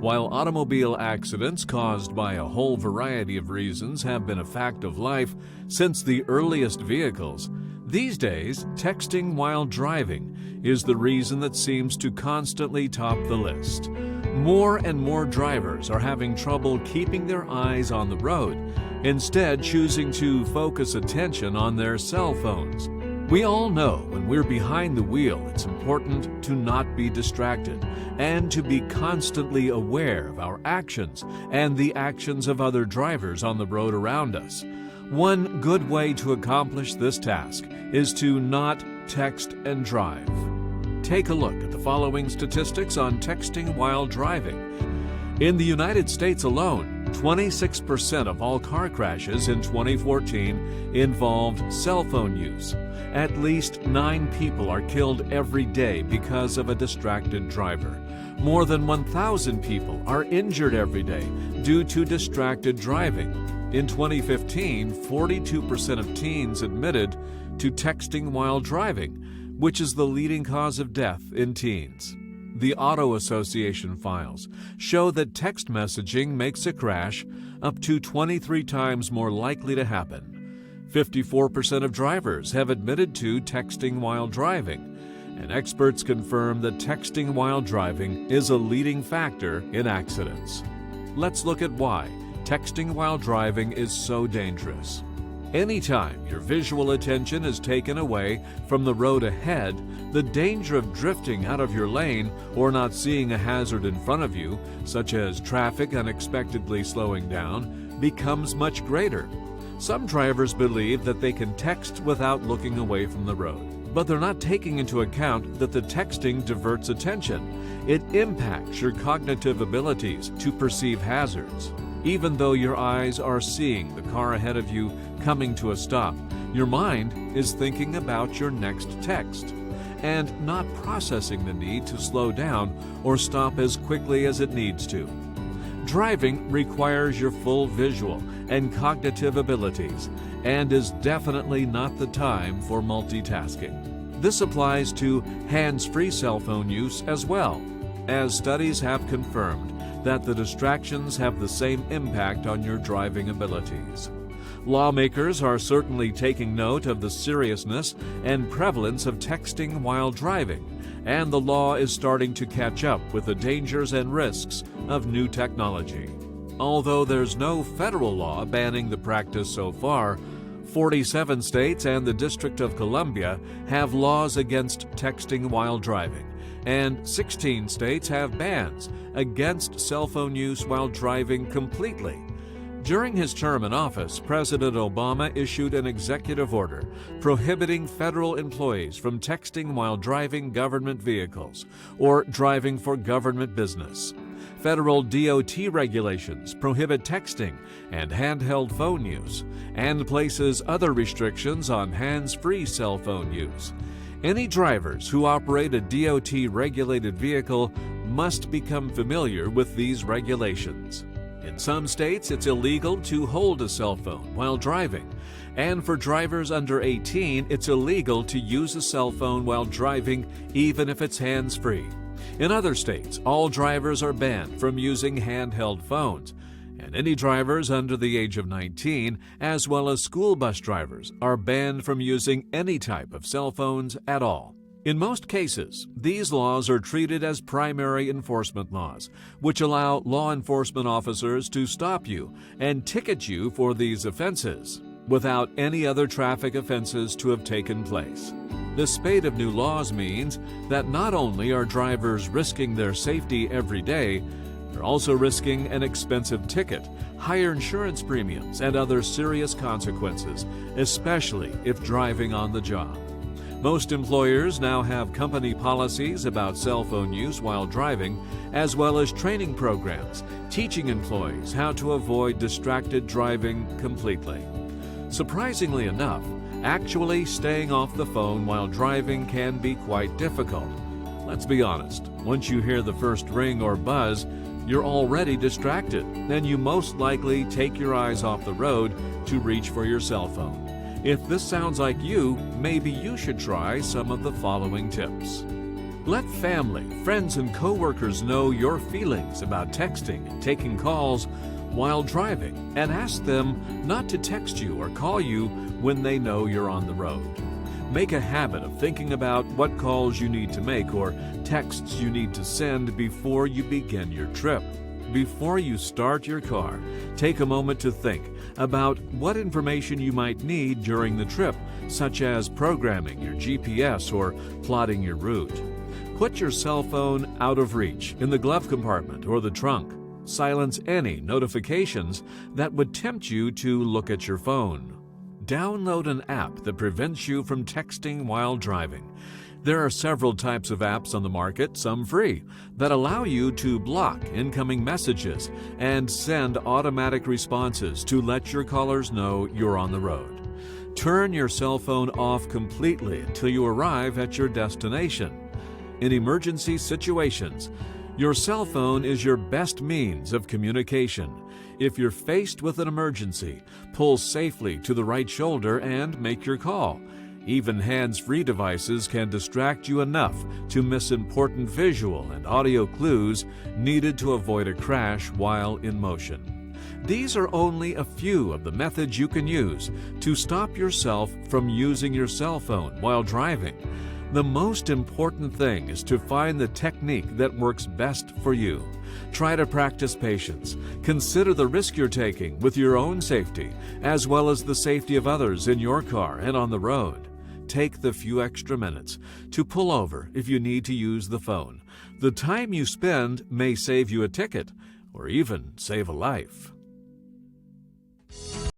While automobile accidents caused by a whole variety of reasons have been a fact of life since the earliest vehicles, these days, texting while driving is the reason that seems to constantly top the list. More and more drivers are having trouble keeping their eyes on the road, instead choosing to focus attention on their cell phones. We all know when we're behind the wheel, it's important to not be distracted and to be constantly aware of our actions and the actions of other drivers on the road around us. One good way to accomplish this task is to not text and drive. Take a look at the following statistics on texting while driving. In the United States alone, 26% of all car crashes in 2014 involved cell phone use. At least 9 people are killed every day because of a distracted driver. More than 1,000 people are injured every day due to distracted driving. In 2015, 42% of teens admitted to texting while driving, which is the leading cause of death in teens. The Auto Association files show that text messaging makes a crash up to 23 times more likely to happen. 54% of drivers have admitted to texting while driving, and experts confirm that texting while driving is a leading factor in accidents. Let's look at why texting while driving is so dangerous. Anytime your visual attention is taken away from the road ahead, the danger of drifting out of your lane or not seeing a hazard in front of you, such as traffic unexpectedly slowing down, becomes much greater. Some drivers believe that they can text without looking away from the road, but they're not taking into account that the texting diverts attention. It impacts your cognitive abilities to perceive hazards. Even though your eyes are seeing the car ahead of you coming to a stop, your mind is thinking about your next text and not processing the need to slow down or stop as quickly as it needs to. Driving requires your full visual and cognitive abilities and is definitely not the time for multitasking. This applies to hands-free cell phone use as well, as studies have confirmed that the distractions have the same impact on your driving abilities. Lawmakers are certainly taking note of the seriousness and prevalence of texting while driving, and the law is starting to catch up with the dangers and risks of new technology. Although there's no federal law banning the practice so far, 47 states and the District of Columbia have laws against texting while driving, and 16 states have bans against cell phone use while driving completely. During his term in office, President Obama issued an executive order prohibiting federal employees from texting while driving government vehicles or driving for government business. Federal DOT regulations prohibit texting and handheld phone use and places other restrictions on hands-free cell phone use. Any drivers who operate a DOT-regulated vehicle must become familiar with these regulations. In some states, it's illegal to hold a cell phone while driving, and for drivers under 18, it's illegal to use a cell phone while driving even if it's hands-free. In other states, all drivers are banned from using handheld phones, and any drivers under the age of 19, as well as school bus drivers, are banned from using any type of cell phones at all. In most cases, these laws are treated as primary enforcement laws, which allow law enforcement officers to stop you and ticket you for these offenses without any other traffic offenses to have taken place. The spate of new laws means that not only are drivers risking their safety every day, they're also risking an expensive ticket, higher insurance premiums, and other serious consequences, especially if driving on the job. Most employers now have company policies about cell phone use while driving, as well as training programs teaching employees how to avoid distracted driving completely. Surprisingly enough, actually staying off the phone while driving can be quite difficult. Let's be honest, once you hear the first ring or buzz, you're already distracted, and you most likely take your eyes off the road to reach for your cell phone. If this sounds like you, maybe you should try some of the following tips. Let family, friends, and coworkers know your feelings about texting and taking calls while driving, and ask them not to text you or call you when they know you're on the road. Make a habit of thinking about what calls you need to make or texts you need to send before you begin your trip. Before you start your car, take a moment to think about what information you might need during the trip, such as programming your GPS or plotting your route. Put your cell phone out of reach in the glove compartment or the trunk. Silence any notifications that would tempt you to look at your phone. Download an app that prevents you from texting while driving. There are several types of apps on the market, some free, that allow you to block incoming messages and send automatic responses to let your callers know you're on the road. Turn your cell phone off completely until you arrive at your destination. In emergency situations, your cell phone is your best means of communication. If you're faced with an emergency, pull safely to the right shoulder and make your call. Even hands-free devices can distract you enough to miss important visual and audio clues needed to avoid a crash while in motion. These are only a few of the methods you can use to stop yourself from using your cell phone while driving. The most important thing is to find the technique that works best for you. Try to practice patience. Consider the risk you're taking with your own safety, as well as the safety of others in your car and on the road. Take the few extra minutes to pull over if you need to use the phone. The time you spend may save you a ticket or even save a life.